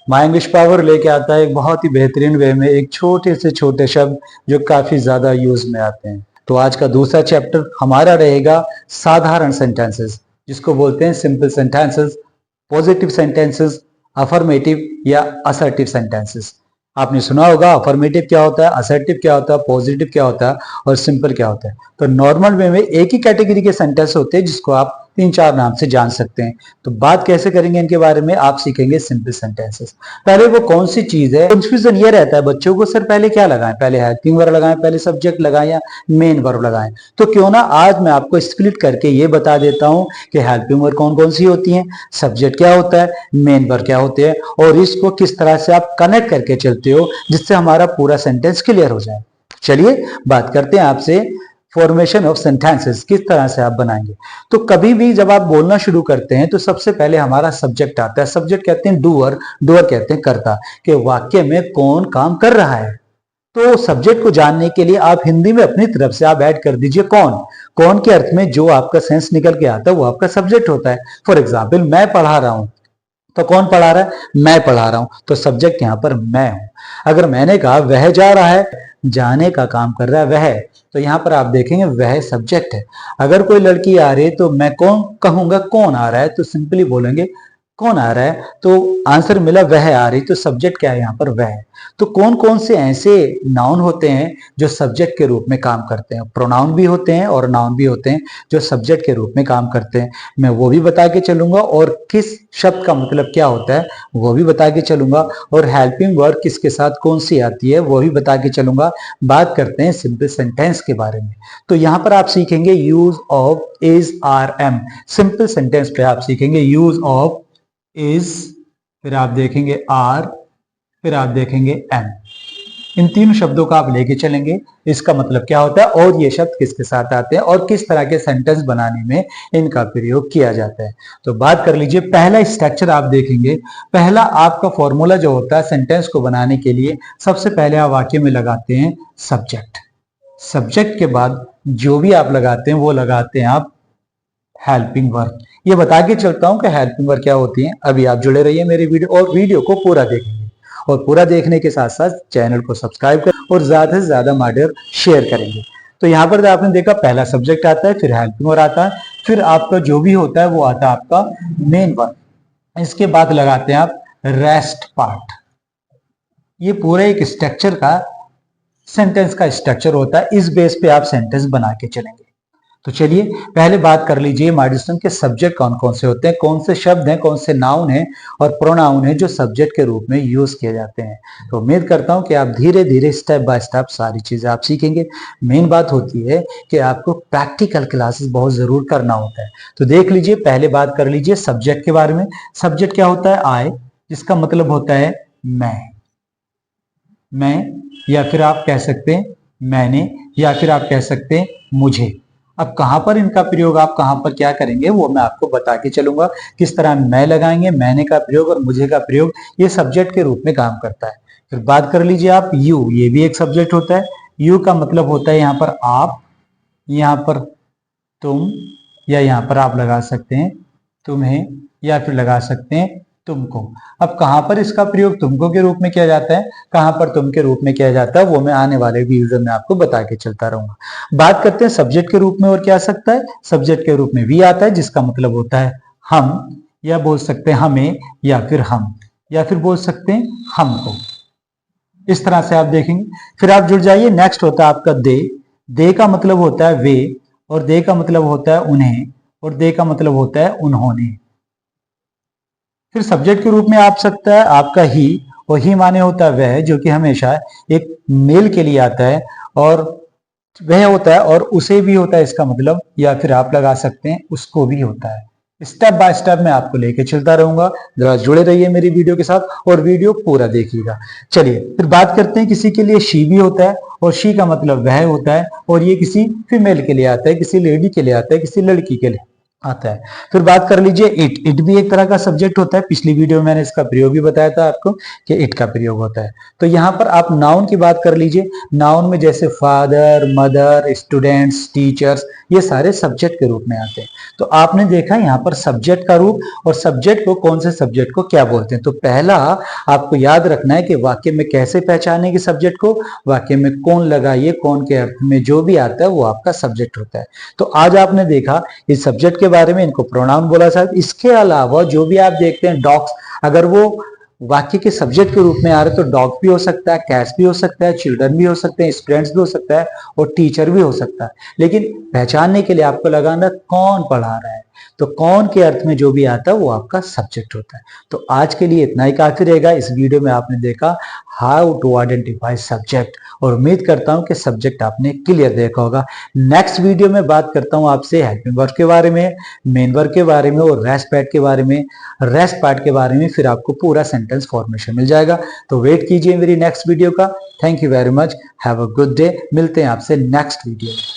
My English power लेके आता है एक बहुत ही बेहतरीन वे में एक छोटे से छोटे शब्द जो काफी ज्यादा यूज में आते हैं। तो आज का दूसरा चैप्टर हमारा रहेगा साधारण सेंटेंसेस, जिसको बोलते हैं simple sentences, positive sentences, affirmative या असर्टिव सेंटेंसेस। आपने सुना होगा अफर्मेटिव क्या होता है, असर्टिव क्या होता है, पॉजिटिव क्या होता है और सिंपल क्या होता है। तो नॉर्मल वे में एक ही कैटेगरी के सेंटेंस होते हैं जिसको आप 3-4 नाम से जान सकते हैं। तो बात कैसे करेंगे इनके बारे में, आप सीखेंगे सिंपल सेंटेंसेस। पहले वो कौन सी चीज है, कंफ्यूजन ये रहता है बच्चों को, सर पहले क्या लगाएं, पहले हेल्पिंग वर्ब लगाएं, पहले सब्जेक्ट लगाएं या मेन वर्ब लगाएं। तो क्यों ना आज मैं आपको स्प्लिट करके ये बता देता हूं कि हेल्पिंग वर्ब कौन कौन सी होती हैं, सब्जेक्ट क्या होता है, मेन वर्ब क्या होते हैं और इसको किस तरह से आप कनेक्ट करके चलते हो जिससे हमारा पूरा सेंटेंस क्लियर हो जाए। चलिए बात करते हैं आपसे फॉर्मेशन ऑफ सेंटेंसेस, किस तरह से आप बनाएंगे। तो कभी भी जब आप बोलना शुरू करते हैं तो सबसे पहले हमारा सब्जेक्ट आता है। सब्जेक्ट कहते हैं डूअर, डूअर कहते हैं कर्ता, कि वाक्य में कौन काम कर रहा है। तो सब्जेक्ट को जानने के लिए आप हिंदी में अपनी तरफ से आप ऐड कर दीजिए कौन। कौन के अर्थ में जो आपका सेंस निकल के आता है वो आपका सब्जेक्ट होता है। फॉर एग्जाम्पल मैं पढ़ा रहा हूं, तो कौन पढ़ा रहा है, मैं पढ़ा रहा हूं, तो सब्जेक्ट यहां पर मैं हूं। अगर मैंने कहा वह जा रहा है, जाने का काम कर रहा है वह, तो यहां पर आप देखेंगे वह सब्जेक्ट है। अगर कोई लड़की आ रही है तो मैं कौन कहूंगा, कौन आ रहा है, तो सिंपली बोलेंगे कौन आ रहा है, तो आंसर मिला वह आ रही, तो सब्जेक्ट क्या है यहाँ पर, वह। तो कौन कौन से ऐसे नाउन होते हैं जो सब्जेक्ट के रूप में काम करते हैं। प्रोनाउन भी होते हैं और नाउन भी होते हैं जो सब्जेक्ट के रूप में काम करते हैं। मैं वो भी बता के चलूंगा और किस शब्द का मतलब क्या होता है वो भी बता के चलूंगा, और हेल्पिंग वर्ब किसके साथ कौन सी आती है वो भी बता के चलूंगा। बात करते हैं सिंपल सेंटेंस के बारे में। तो यहाँ पर आप सीखेंगे use of is, are, am. Simple sentence पे आप सीखेंगे यूज ऑफ इज, फिर आप देखेंगे आर, फिर आप देखेंगे एम। इन तीन शब्दों का आप लेके चलेंगे, इसका मतलब क्या होता है और ये शब्द किसके साथ आते हैं और किस तरह के सेंटेंस बनाने में इनका प्रयोग किया जाता है। तो बात कर लीजिए, पहला स्ट्रक्चर आप देखेंगे। पहला आपका फॉर्मूला जो होता है सेंटेंस को बनाने के लिए, सबसे पहले आप वाक्य में लगाते हैं सब्जेक्ट। सब्जेक्ट के बाद जो भी आप लगाते हैं वो लगाते हैं आप हेल्पिंग वर्ब। ये बता के चलता हूं कि हेल्पिंग वर्ब क्या होती है। अभी आप जुड़े रहिए मेरी वीडियो और वीडियो को पूरा देखेंगे, और पूरा देखने के साथ साथ चैनल को सब्सक्राइब कर और ज्यादा से ज्यादा मॉड्यूल शेयर करेंगे। तो यहाँ पर आपने देखा पहला सब्जेक्ट आता है, फिर हेल्पिंग वर्ब आता है, फिर आपका जो भी होता है वो आता है आपका मेन वर्ब। इसके बाद लगाते हैं आप रेस्ट पार्ट। ये पूरा एक स्ट्रक्चर का, सेंटेंस का स्ट्रक्चर होता है। इस बेस पे आप सेंटेंस बना के चलेंगे। तो चलिए पहले बात कर लीजिए मार्डिसन के सब्जेक्ट कौन कौन से होते हैं, कौन से शब्द हैं, कौन से नाउन हैं और प्रोनाउन हैं जो सब्जेक्ट के रूप में यूज किए जाते हैं। तो उम्मीद करता हूं कि आप धीरे धीरे स्टेप बाय स्टेप सारी चीजें आप सीखेंगे। मेन बात होती है कि आपको प्रैक्टिकल क्लासेस बहुत जरूर करना होता है। तो देख लीजिए, पहले बात कर लीजिए सब्जेक्ट के बारे में। सब्जेक्ट क्या होता है, आई, जिसका मतलब होता है मैं, या फिर आप कह सकते हैं मैंने, या फिर आप कह सकते हैं मुझे। अब कहां पर इनका प्रयोग, आप कहां पर क्या करेंगे वो मैं आपको बता के चलूंगा। किस तरह मैं लगाएंगे, मैंने का प्रयोग और मुझे का प्रयोग, ये सब्जेक्ट के रूप में काम करता है। फिर बात कर लीजिए आप यू, ये भी एक सब्जेक्ट होता है। यू का मतलब होता है यहाँ पर आप, यहाँ पर तुम, या यहाँ पर आप लगा सकते हैं तुम्हें, या फिर लगा सकते हैं तुमको। अब कहां पर इसका प्रयोग तुमको के रूप में किया जाता है, कहां पर तुम के रूप में किया जाता है, वो मैं आने वाले वीडियो में आपको बता के चलता रहूंगा। बात करते हैं सब्जेक्ट के रूप में और क्या आ सकता है। सब्जेक्ट के रूप में वी आता है, जिसका मतलब होता है हम, या बोल सकते हैं हमें, या फिर हम, या फिर बोल सकते हैं हमको। इस तरह से आप देखेंगे। फिर आप जुड़ जाइए, नेक्स्ट होता है आपका दे। दे का मतलब होता है वे, और दे का मतलब होता है उन्हें, और दे का मतलब होता है उन्होंने। फिर सब्जेक्ट के रूप में आ सकता है आपका ही, और ही माने होता है वह, जो कि हमेशा एक मेल के लिए आता है, और वह होता है और उसे भी होता है इसका मतलब, या फिर आप लगा सकते हैं उसको भी होता है। स्टेप बाय स्टेप मैं आपको लेके चलता रहूंगा, जरा जुड़े रहिए मेरी वीडियो के साथ और वीडियो पूरा देखिएगा। चलिए फिर बात करते हैं, किसी के लिए शी भी होता है, और शी का मतलब वह होता है, और ये किसी फीमेल के लिए आता है, किसी लेडी के लिए आता है, किसी लड़की के लिए आता है। फिर बात कर लीजिए इट। इट भी एक तरह का सब्जेक्ट होता है। पिछली वीडियो में मैंने इसका प्रयोग भी बताया था आपको कि इट का प्रयोग होता है। तो यहाँ पर आप नाउन की बात कर लीजिए। नाउन में जैसे फादर, मदर, स्टूडेंट्स, टीचर्स, ये सारे सब्जेक्ट के रूप में आते हैं। तो आपने देखा यहाँ पर सब्जेक्ट का रूप और सब्जेक्ट को, कौन से सब्जेक्ट को क्या बोलते हैं। तो पहला आपको याद रखना है कि वाक्य में कैसे पहचानेंगे सब्जेक्ट को, वाक्य में कौन लगाइए, कौन के अर्थ में जो भी आता है वो आपका सब्जेक्ट होता है। तो आज आपने देखा इस सब्जेक्ट के बारे में, इनको प्रोनाउन बोला जाता है। इसके अलावा जो भी आप देखते हैं डॉग्स, अगर वो वाक्य के सब्जेक्ट के रूप में आ रहे तो डॉग भी हो सकता है, कैट्स भी हो सकता है, चिल्ड्रन भी हो सकते हैं, स्टूडेंट्स भी हो सकता है और टीचर भी हो सकता है। लेकिन पहचानने के लिए आपको लगाना कौन पढ़ा रहा है, तो कौन के अर्थ में जो भी आता है वो आपका सब्जेक्ट होता है। तो आज के लिए इतना ही काफी रहेगा। इस वीडियो में आपने देखा हाउ टू आइडेंटिफाई सब्जेक्ट, और उम्मीद करता हूं कि सब्जेक्ट आपने क्लियर देखा होगा। नेक्स्ट वीडियो में बात करता हूं आपसे हेल्पिंग वर्ब के बारे में, मेन वर्ब के बारे में और रेस्ट पार्ट के बारे में, रेस्ट पार्ट के बारे में, फिर आपको पूरा सेंटेंस फॉर्मेशन मिल जाएगा। तो वेट कीजिए मेरी नेक्स्ट वीडियो का। Thank you very much, have a good day. मिलते हैं आपसे नेक्स्ट वीडियो में।